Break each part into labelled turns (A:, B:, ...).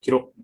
A: 기록.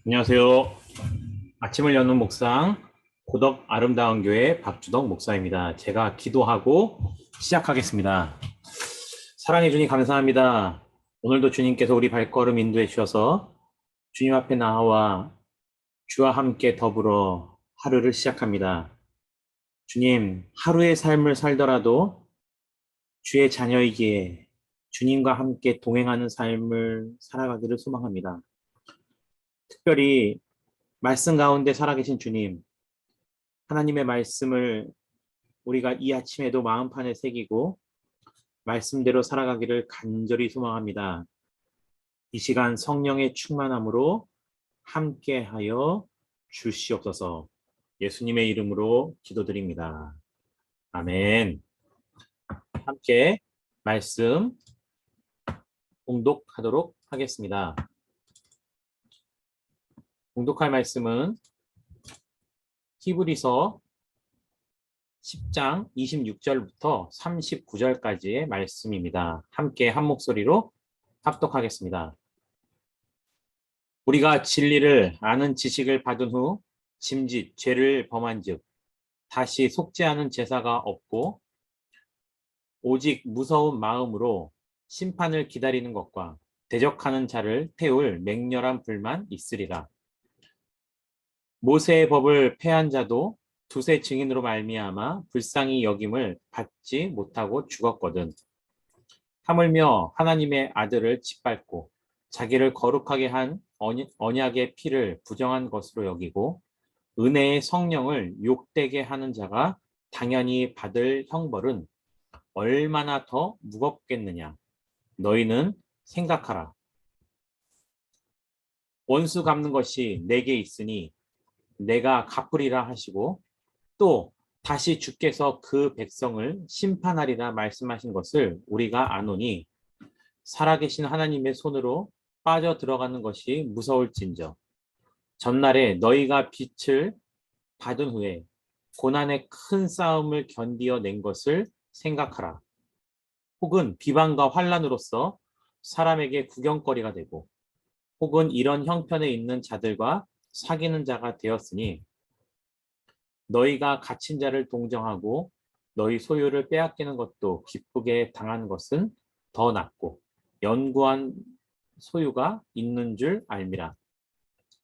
A: 안녕하세요. 아침을 여는 목상 고덕 아름다운 교회 박주덕 목사입니다. 제가 기도하고 시작하겠습니다. 사랑해 주님 감사합니다. 오늘도 주님께서 우리 발걸음 인도해 주셔서 주님 앞에 나와 주와 함께 더불어 하루를 시작합니다. 주님, 하루의 삶을 살더라도 주의 자녀이기에 주님과 함께 동행하는 삶을 살아가기를 소망합니다. 특별히 말씀 가운데 살아계신 주님, 하나님의 말씀을 우리가 이 아침에도 마음판에 새기고 말씀대로 살아가기를 간절히 소망합니다. 이 시간 성령의 충만함으로 함께하여 주시옵소서. 예수님의 이름으로 기도드립니다. 아멘. 함께 말씀 봉독하도록 하겠습니다. 봉독할 말씀은 히브리서 10장 26절부터 39절까지의 말씀입니다. 함께 한 목소리로 합독하겠습니다. 우리가 진리를 아는 지식을 받은 후 짐짓 죄를 범한즉 다시 속지 않은 제사가 없고 오직 무서운 마음으로 심판을 기다리는 것과 대적하는 자를 태울 맹렬한 불만 있으리라. 모세의 법을 폐한 자도 두세 증인으로 말미암아 불쌍히 여김을 받지 못하고 죽었거든. 하물며 하나님의 아들을 짓밟고 자기를 거룩하게 한 언약의 피를 부정한 것으로 여기고 은혜의 성령을 욕되게 하는 자가 당연히 받을 형벌은 얼마나 더 무겁겠느냐. 너희는 생각하라. 원수 갚는 것이 내게 있으니 내가 갚으리라 하시고 또 다시 주께서 그 백성을 심판하리라 말씀하신 것을 우리가 아노니 살아계신 하나님의 손으로 빠져 들어가는 것이 무서울진저 전날에 너희가 빛을 받은 후에 고난의 큰 싸움을 견디어 낸 것을 생각하라. 혹은 비방과 환란으로서 사람에게 구경거리가 되고 혹은 이런 형편에 있는 자들과 사귀는 자가 되었으니 너희가 갇힌 자를 동정하고 너희 소유를 빼앗기는 것도 기쁘게 당하는 것은 더 낫고 연구한 소유가 있는 줄 알미라.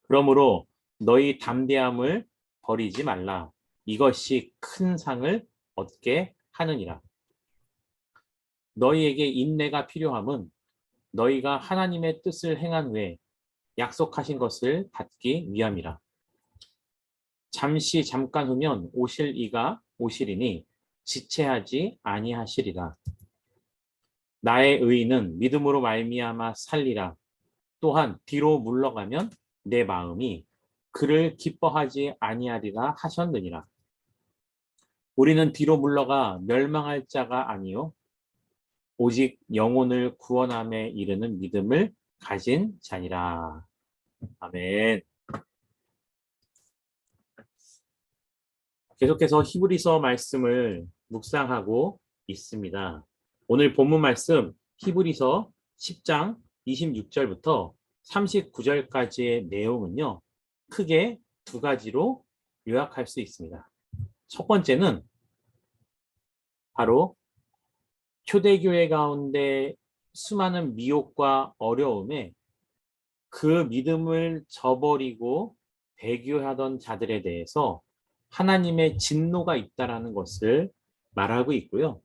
A: 그러므로 너희 담대함을 버리지 말라. 이것이 큰 상을 얻게 하느니라. 너희에게 인내가 필요함은 너희가 하나님의 뜻을 행한 후에 약속하신 것을 받기 위함이라. 잠깐 후면 오실 이가 오시리니 지체하지 아니하시리라. 나의 의인은 믿음으로 말미암아 살리라. 또한 뒤로 물러가면 내 마음이 그를 기뻐하지 아니하리라 하셨느니라. 우리는 뒤로 물러가 멸망할 자가 아니요 오직 영혼을 구원함에 이르는 믿음을 가진 자니라. 아멘. 계속해서 히브리서 말씀을 묵상하고 있습니다. 오늘 본문 말씀 히브리서 10장 26절부터 39절까지의 내용은요. 크게 두 가지로 요약할 수 있습니다. 첫 번째는 바로 초대교회 가운데 수많은 미혹과 어려움에 그 믿음을 저버리고 배교하던 자들에 대해서 하나님의 진노가 있다라는 것을 말하고 있고요.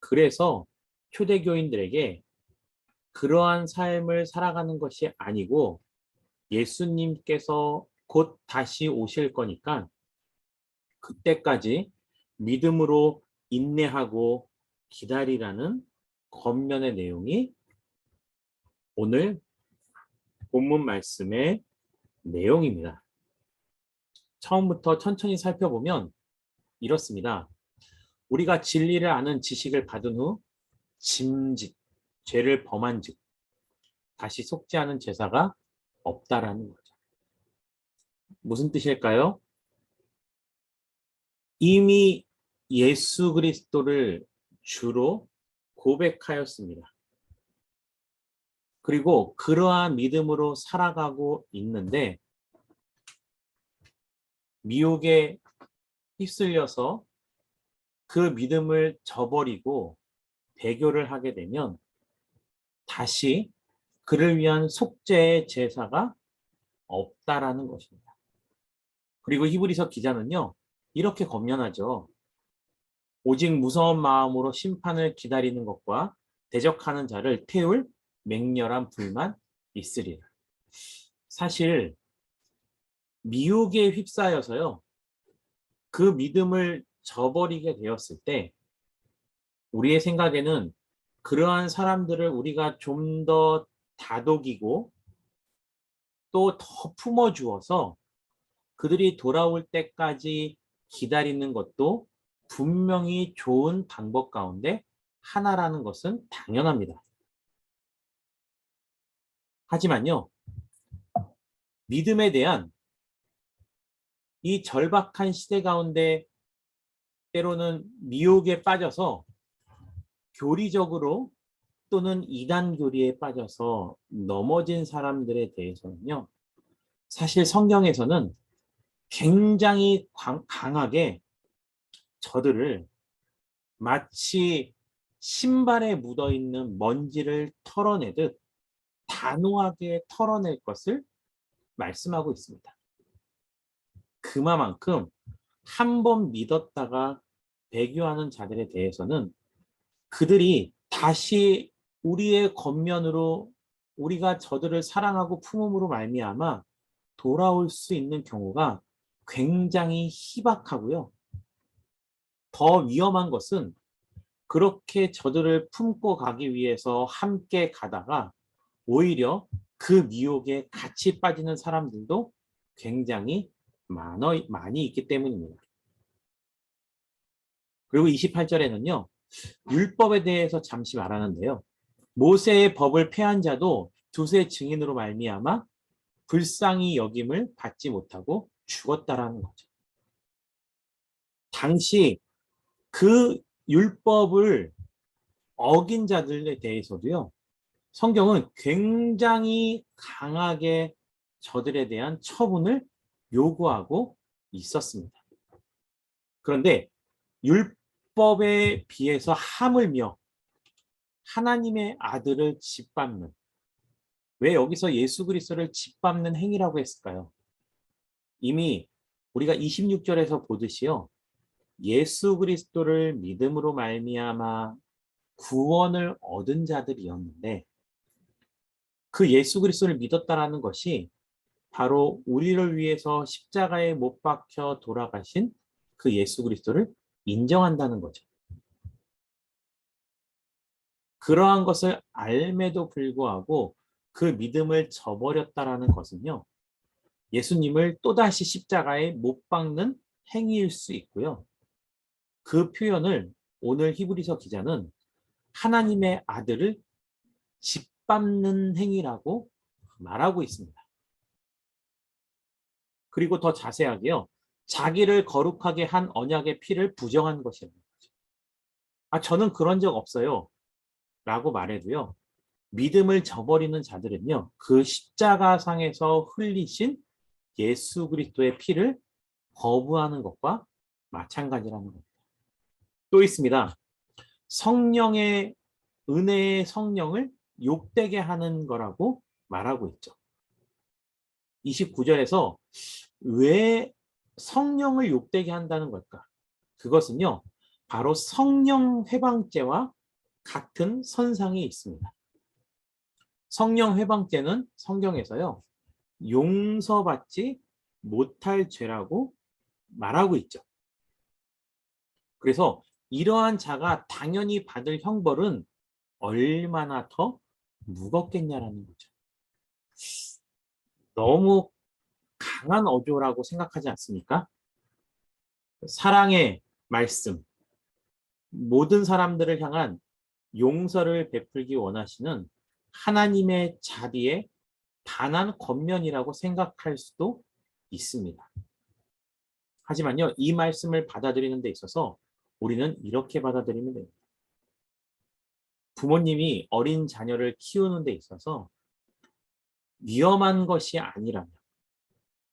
A: 그래서 초대교인들에게 그러한 삶을 살아가는 것이 아니고 예수님께서 곧 다시 오실 거니까 그때까지 믿음으로 인내하고 기다리라는 겉면의 내용이 오늘 본문 말씀의 내용입니다. 처음부터 천천히 살펴보면 이렇습니다. 우리가 진리를 아는 지식을 받은 후 짐짓, 죄를 범한 즉 다시 속지 않은 제사가 없다라는 거죠. 무슨 뜻일까요? 이미 예수 그리스도를 주로 고백하였습니다. 그리고 그러한 믿음으로 살아가고 있는데 미혹에 휩쓸려서 그 믿음을 저버리고 배교를 하게 되면 다시 그를 위한 속죄의 제사가 없다라는 것입니다. 그리고 히브리서 기자는요, 이렇게 권면하죠. 오직 무서운 마음으로 심판을 기다리는 것과 대적하는 자를 태울 맹렬한 불만 있으리라. 사실 미혹에 휩싸여서요, 그 믿음을 저버리게 되었을 때 우리의 생각에는 그러한 사람들을 우리가 좀 더 다독이고 또 더 품어주어서 그들이 돌아올 때까지 기다리는 것도 분명히 좋은 방법 가운데 하나라는 것은 당연합니다. 하지만요, 믿음에 대한 이 절박한 시대 가운데 때로는 미혹에 빠져서 교리적으로 또는 이단 교리에 빠져서 넘어진 사람들에 대해서는요, 사실 성경에서는 굉장히 강하게 저들을 마치 신발에 묻어있는 먼지를 털어내듯 단호하게 털어낼 것을 말씀하고 있습니다. 그만큼 한 번 믿었다가 배교하는 자들에 대해서는 그들이 다시 우리의 겉면으로 우리가 저들을 사랑하고 품음으로 말미암아 돌아올 수 있는 경우가 굉장히 희박하고요. 더 위험한 것은 그렇게 저들을 품고 가기 위해서 함께 가다가 오히려 그 미혹에 같이 빠지는 사람들도 굉장히 많이 있기 때문입니다. 그리고 28절에는요. 율법에 대해서 잠시 말하는데요. 모세의 법을 폐한 자도 두세 증인으로 말미암아 불쌍히 여김을 받지 못하고 죽었다라는 거죠. 당시 그 율법을 어긴 자들에 대해서도요. 성경은 굉장히 강하게 저들에 대한 처분을 요구하고 있었습니다. 그런데 율법에 비해서 하물며 하나님의 아들을 짓밟는, 왜 여기서 예수 그리스도를 짓밟는 행위라고 했을까요? 이미 우리가 26절에서 보듯이요. 예수 그리스도를 믿음으로 말미암아 구원을 얻은 자들이었는데 그 예수 그리스도를 믿었다라는 것이 바로 우리를 위해서 십자가에 못 박혀 돌아가신 그 예수 그리스도를 인정한다는 거죠. 그러한 것을 알매도 불구하고 그 믿음을 저버렸다라는 것은요. 예수님을 또다시 십자가에 못 박는 행위일 수 있고요. 그 표현을 오늘 히브리서 기자는 하나님의 아들을 짓밟는 행위라고 말하고 있습니다. 그리고 더 자세하게요. 자기를 거룩하게 한 언약의 피를 부정한 것이라는 거죠. 저는 그런 적 없어요. 라고 말해도요. 믿음을 저버리는 자들은요. 그 십자가상에서 흘리신 예수 그리스도의 피를 거부하는 것과 마찬가지라는 겁니다. 또 있습니다. 성령의 은혜의 성령을 욕되게 하는 거라고 말하고 있죠. 29절에서 왜 성령을 욕되게 한다는 걸까? 그것은요. 바로 성령 회방죄와 같은 선상이 있습니다. 성령 회방죄는 성경에서요. 용서받지 못할 죄라고 말하고 있죠. 그래서 이러한 자가 당연히 받을 형벌은 얼마나 더 무겁겠냐라는 거죠. 너무 강한 어조라고 생각하지 않습니까? 사랑의 말씀, 모든 사람들을 향한 용서를 베풀기 원하시는 하나님의 자비의 단한 겉면이라고 생각할 수도 있습니다. 하지만요, 이 말씀을 받아들이는 데 있어서 우리는 이렇게 받아들이면 됩니다. 부모님이 어린 자녀를 키우는 데 있어서 위험한 것이 아니라면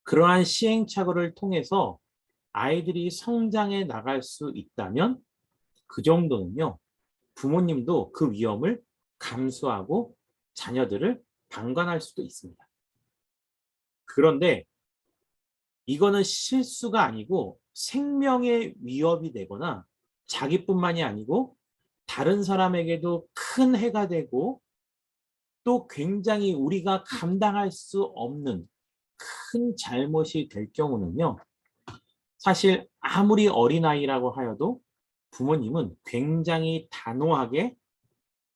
A: 그러한 시행착오를 통해서 아이들이 성장해 나갈 수 있다면 그 정도는요. 부모님도 그 위험을 감수하고 자녀들을 방관할 수도 있습니다. 그런데 이거는 실수가 아니고 생명의 위협이 되거나 자기뿐만이 아니고 다른 사람에게도 큰 해가 되고 또 굉장히 우리가 감당할 수 없는 큰 잘못이 될 경우는요. 사실 아무리 어린아이라고 하여도 부모님은 굉장히 단호하게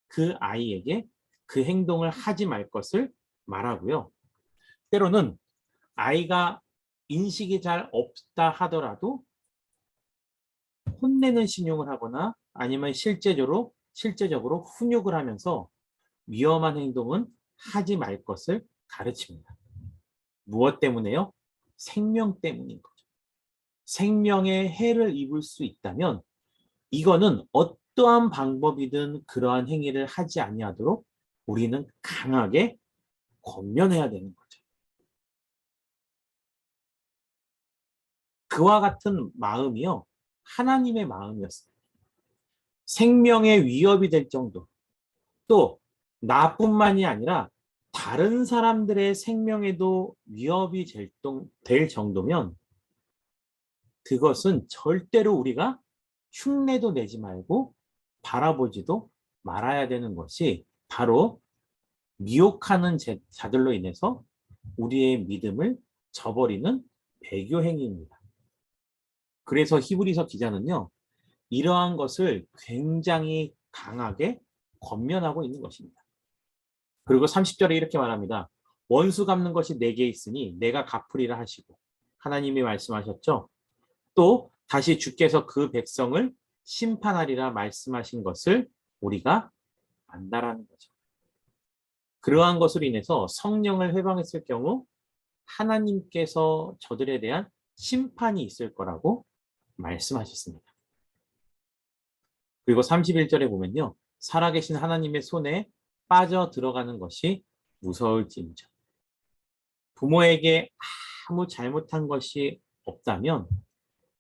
A: 그 아이에게 그 행동을 하지 말 것을 말하고요. 때로는 아이가 인식이 잘 없다 하더라도 혼내는 신용을 하거나 아니면 실제적으로 훈육을 하면서 위험한 행동은 하지 말 것을 가르칩니다. 무엇 때문에요? 생명 때문인 거죠. 생명에 해를 입을 수 있다면 이거는 어떠한 방법이든 그러한 행위를 하지 아니하도록 우리는 강하게 권면해야 되는 거죠. 그와 같은 마음이요. 하나님의 마음이었습니다. 생명의 위협이 될 정도, 또 나뿐만이 아니라 다른 사람들의 생명에도 위협이 될 정도면 그것은 절대로 우리가 흉내도 내지 말고 바라보지도 말아야 되는 것이 바로 미혹하는 자들로 인해서 우리의 믿음을 저버리는 배교 행위입니다. 그래서 히브리서 기자는요. 이러한 것을 굉장히 강하게 권면하고 있는 것입니다. 그리고 30절에 이렇게 말합니다. 원수 갚는 것이 내게 있으니 내가 갚으리라 하시고 하나님이 말씀하셨죠. 또 다시 주께서 그 백성을 심판하리라 말씀하신 것을 우리가 안다라는 거죠. 그러한 것으로 인해서 성령을 회방했을 경우 하나님께서 저들에 대한 심판이 있을 거라고 말씀하셨습니다. 그리고 31절에 보면요. 살아계신 하나님의 손에 빠져 들어가는 것이 무서울지니죠. 부모에게 아무 잘못한 것이 없다면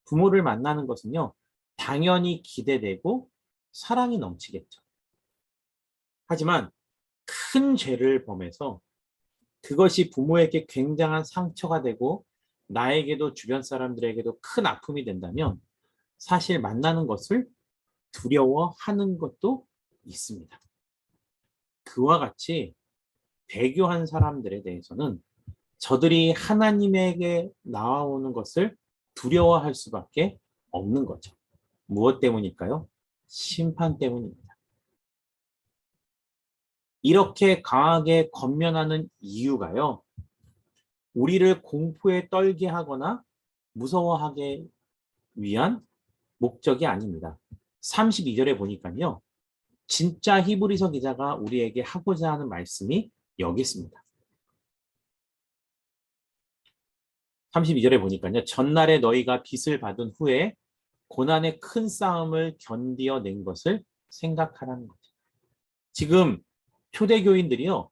A: 부모를 만나는 것은요. 당연히 기대되고 사랑이 넘치겠죠. 하지만 큰 죄를 범해서 그것이 부모에게 굉장한 상처가 되고 나에게도 주변 사람들에게도 큰 아픔이 된다면 사실 만나는 것을 두려워하는 것도 있습니다. 그와 같이 배교한 사람들에 대해서는 저들이 하나님에게 나와오는 것을 두려워할 수밖에 없는 거죠. 무엇 때문일까요? 심판 때문입니다. 이렇게 강하게 권면하는 이유가요. 우리를 공포에 떨게 하거나 무서워하게 위한 목적이 아닙니다. 32절에 보니까요. 진짜 히브리서 기자가 우리에게 하고자 하는 말씀이 여기 있습니다. 32절에 보니까요. 전날에 너희가 빚을 받은 후에 고난의 큰 싸움을 견디어낸 것을 생각하라는 거죠. 지금 초대교인들이요.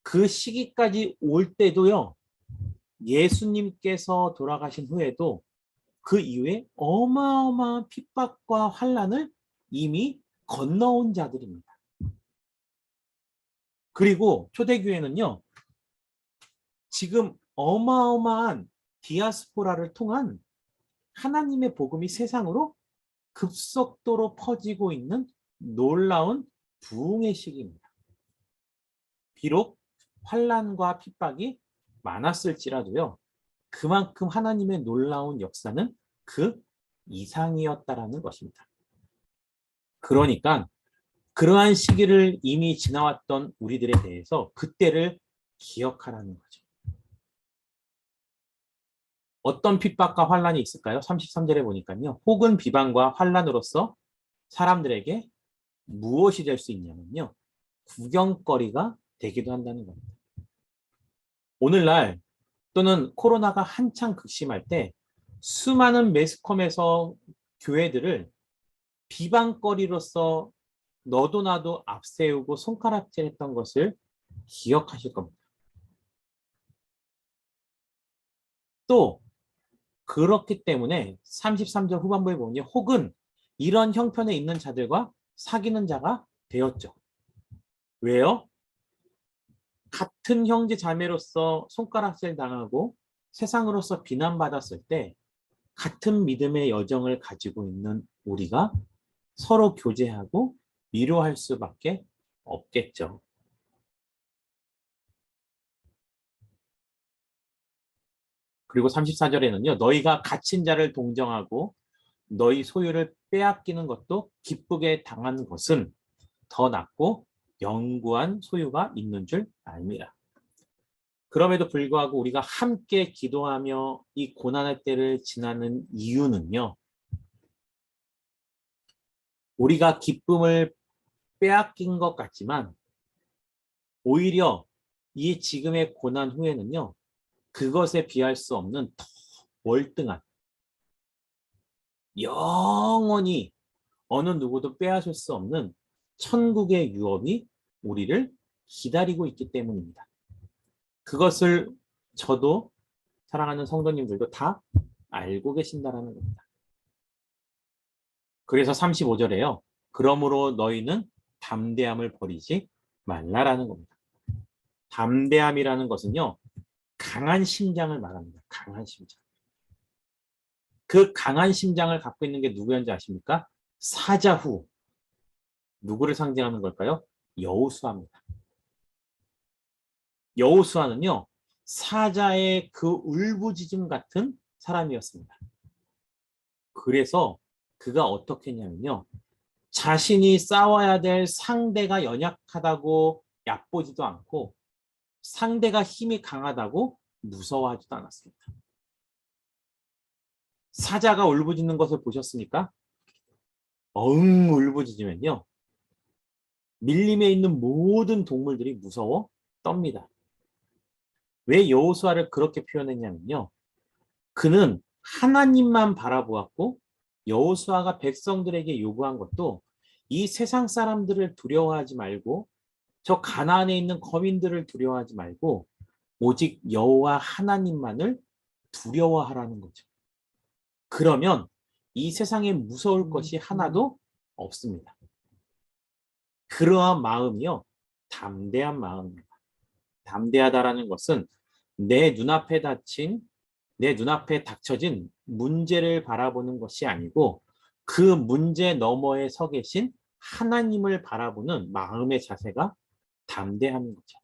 A: 그 시기까지 올 때도요. 예수님께서 돌아가신 후에도 그 이후에 어마어마한 핍박과 환난을 이미 건너온 자들입니다. 그리고 초대교회는요. 지금 어마어마한 디아스포라를 통한 하나님의 복음이 세상으로 급속도로 퍼지고 있는 놀라운 부흥의 시기입니다. 비록 환난과 핍박이 많았을지라도요. 그만큼 하나님의 놀라운 역사는 그 이상이었다라는 것입니다. 그러니까 그러한 시기를 이미 지나왔던 우리들에 대해서 그때를 기억하라는 거죠. 어떤 핍박과 환난이 있을까요? 33절에 보니까요. 혹은 비방과 환난으로서 사람들에게 무엇이 될 수 있냐면요. 구경거리가 되기도 한다는 겁니다. 오늘날 또는 코로나가 한창 극심할 때 수많은 매스컴에서 교회들을 비방거리로서 너도 나도 앞세우고 손가락질했던 것을 기억하실 겁니다. 또 그렇기 때문에 33절 후반부에 보면 혹은 이런 형편에 있는 자들과 사귀는 자가 되었죠. 왜요? 같은 형제 자매로서 손가락질 당하고 세상으로서 비난받았을 때 같은 믿음의 여정을 가지고 있는 우리가 서로 교제하고 위로할 수밖에 없겠죠. 그리고 34절에는요. 너희가 갇힌 자를 동정하고 너희 소유를 빼앗기는 것도 기쁘게 당하는 것은 더 낫고 영구한 소유가 있는 줄 압니다. 그럼에도 불구하고 우리가 함께 기도하며 이 고난의 때를 지나는 이유는요. 우리가 기쁨을 빼앗긴 것 같지만 오히려 이 지금의 고난 후에는요. 그것에 비할 수 없는 더 월등한 영원히 어느 누구도 빼앗을 수 없는 천국의 유업이 우리를 기다리고 있기 때문입니다. 그것을 저도 사랑하는 성도님들도 다 알고 계신다라는 겁니다. 그래서 35절에요. 그러므로 너희는 담대함을 버리지 말라라는 겁니다. 담대함이라는 것은요. 강한 심장을 말합니다. 강한 심장. 그 강한 심장을 갖고 있는 게 누구였는지 아십니까? 사자후. 누구를 상징하는 걸까요? 여호수아입니다. 여호수아는요. 사자의 그 울부짖음 같은 사람이었습니다. 그래서 그가 어떻게 했냐면요. 자신이 싸워야 될 상대가 연약하다고 얕보지도 않고 상대가 힘이 강하다고 무서워하지도 않았습니다. 사자가 울부짖는 것을 보셨습니까? 울부짖으면요. 밀림에 있는 모든 동물들이 무서워 떱니다. 왜 여호수아를 그렇게 표현했냐면요. 그는 하나님만 바라보았고 여호수아가 백성들에게 요구한 것도 이 세상 사람들을 두려워하지 말고 저 가나안에 있는 거민들을 두려워하지 말고 오직 여호와 하나님만을 두려워하라는 거죠. 그러면 이 세상에 무서울 것이 하나도 없습니다. 그러한 마음이요. 담대한 마음입니다. 담대하다라는 것은 내 눈앞에 내 눈앞에 닥쳐진 문제를 바라보는 것이 아니고 그 문제 너머에 서 계신 하나님을 바라보는 마음의 자세가 담대한 거죠.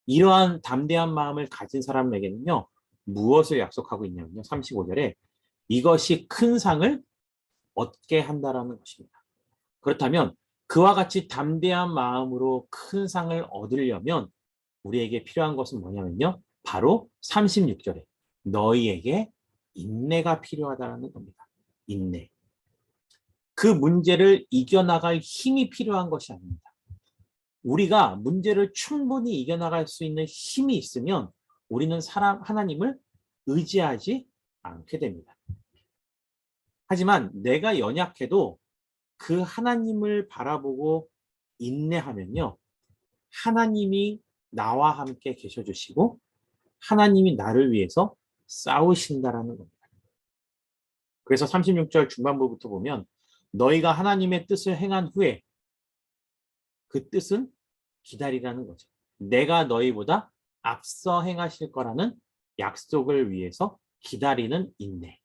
A: 이러한 담대한 마음을 가진 사람에게는요. 무엇을 약속하고 있냐면요. 35절에 이것이 큰 상을 얻게 한다라는 것입니다. 그렇다면 그와 같이 담대한 마음으로 큰 상을 얻으려면 우리에게 필요한 것은 뭐냐면요. 바로 36절에 너희에게 인내가 필요하다는 겁니다. 인내. 그 문제를 이겨나갈 힘이 필요한 것이 아닙니다. 우리가 문제를 충분히 이겨나갈 수 있는 힘이 있으면 우리는 하나님을 의지하지 않게 됩니다. 하지만 내가 연약해도 그 하나님을 바라보고 인내하면요. 하나님이 나와 함께 계셔 주시고 하나님이 나를 위해서 싸우신다라는 겁니다. 그래서 36절 중반부부터 보면 너희가 하나님의 뜻을 행한 후에 그 뜻은 기다리라는 거죠. 내가 너희보다 앞서 행하실 거라는 약속을 위해서 기다리는 인내.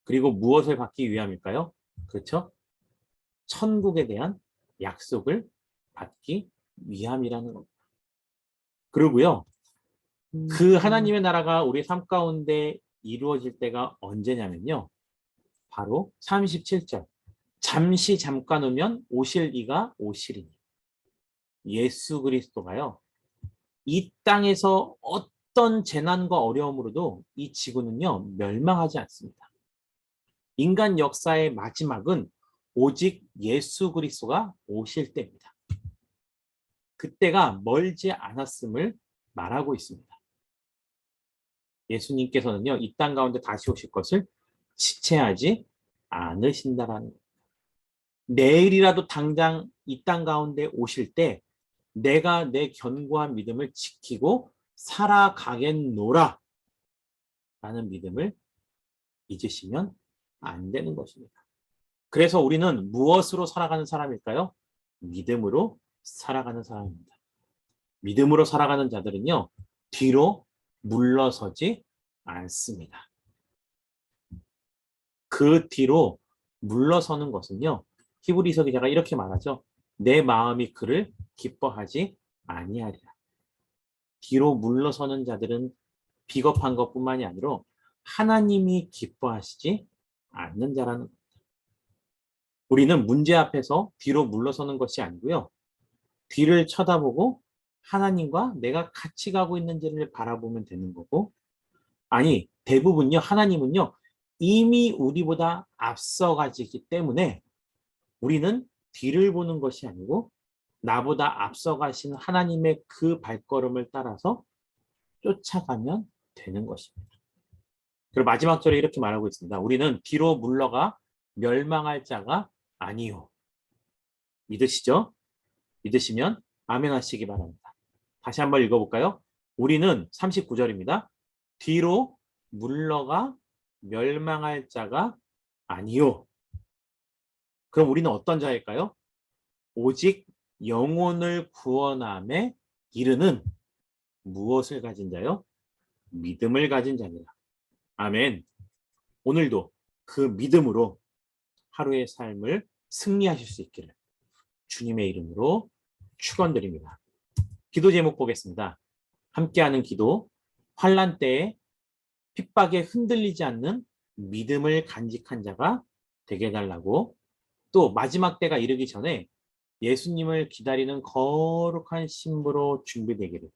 A: 그리고 무엇을 받기 위함일까요? 그렇죠? 천국에 대한 약속을 받기 위함이라는 겁니다. 그리고요. 그 하나님의 나라가 우리 삶 가운데 이루어질 때가 언제냐면요. 바로 37절. 잠시 잠깐 오면 오실 이가 오시리니. 예수 그리스도가요. 이 땅에서 어떤 재난과 어려움으로도 이 지구는요. 멸망하지 않습니다. 인간 역사의 마지막은 오직 예수 그리스도가 오실 때입니다. 그때가 멀지 않았음을 말하고 있습니다. 예수님께서는요. 이 땅 가운데 다시 오실 것을 지체하지 않으신다라는 겁니다. 내일이라도 당장 이 땅 가운데 오실 때 내가 내 견고한 믿음을 지키고 살아가겠노라 라는 믿음을 잊으시면 안 되는 것입니다. 그래서 우리는 무엇으로 살아가는 사람일까요? 믿음으로 살아가는 사람입니다. 믿음으로 살아가는 자들은요, 뒤로 물러서지 않습니다. 그 뒤로 물러서는 것은요, 히브리서 기자가 이렇게 말하죠. 내 마음이 그를 기뻐하지 아니하리라. 뒤로 물러서는 자들은 비겁한 것뿐만이 아니라 하나님이 기뻐하시지 않는 자라는 겁니다. 우리는 문제 앞에서 뒤로 물러서는 것이 아니고요. 뒤를 쳐다보고 하나님과 내가 같이 가고 있는지를 바라보면 되는 거고, 아니, 대부분요, 하나님은요, 이미 우리보다 앞서가시기 때문에 우리는 뒤를 보는 것이 아니고 나보다 앞서가신 하나님의 그 발걸음을 따라서 쫓아가면 되는 것입니다. 그리고 마지막 절에 이렇게 말하고 있습니다. 우리는 뒤로 물러가 멸망할 자가 아니요. 믿으시죠? 믿으시면 아멘 하시기 바랍니다. 다시 한번 읽어볼까요? 우리는 39절입니다. 뒤로 물러가 멸망할 자가 아니요. 그럼 우리는 어떤 자일까요? 오직 영혼을 구원함에 이르는 무엇을 가진 자요? 믿음을 가진 자니라. 아멘. 오늘도 그 믿음으로 하루의 삶을 승리하실 수 있기를 주님의 이름으로 축원드립니다. 기도 제목 보겠습니다. 함께하는 기도, 환난 때에 핍박에 흔들리지 않는 믿음을 간직한 자가 되게 해달라고, 또 마지막 때가 이르기 전에 예수님을 기다리는 거룩한 신부로 준비되기를,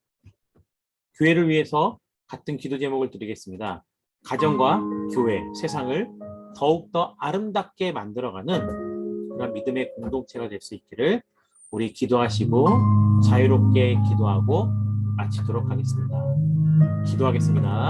A: 교회를 위해서 같은 기도 제목을 드리겠습니다. 가정과 교회, 세상을 더욱더 아름답게 만들어가는 그런 믿음의 공동체가 될 수 있기를 우리 기도하시고 자유롭게 기도하고 마치도록 하겠습니다. 기도하겠습니다.